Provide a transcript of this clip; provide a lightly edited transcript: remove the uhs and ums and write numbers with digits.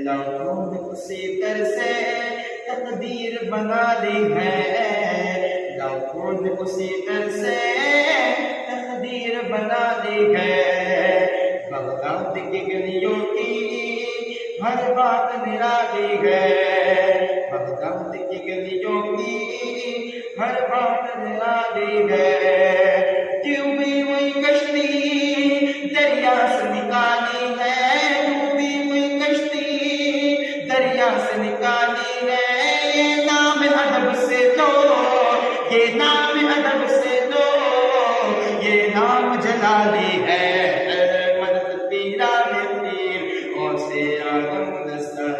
لوگوں نے اسی طرح سے تقدیر بنا لی ہے، لوگوں نے اسی طرح سے تقدیر بنا لی ہے۔ بغداد کی گلیوں کی ہر بات نرالی ہے، بغداد کی گلیوں کی ہر بات نرالی ہے۔ ڈوبی ہوئی کشتی دریا سے نکالی ہے، ڈوبی ہوئی کشتی دریا سے نکالی ہے۔ یہ نام ادب سے دو، یہ نام ادب سے دو، یہ نام جلالی ہے۔ مدد پیران پیر غوث اعظم دستہ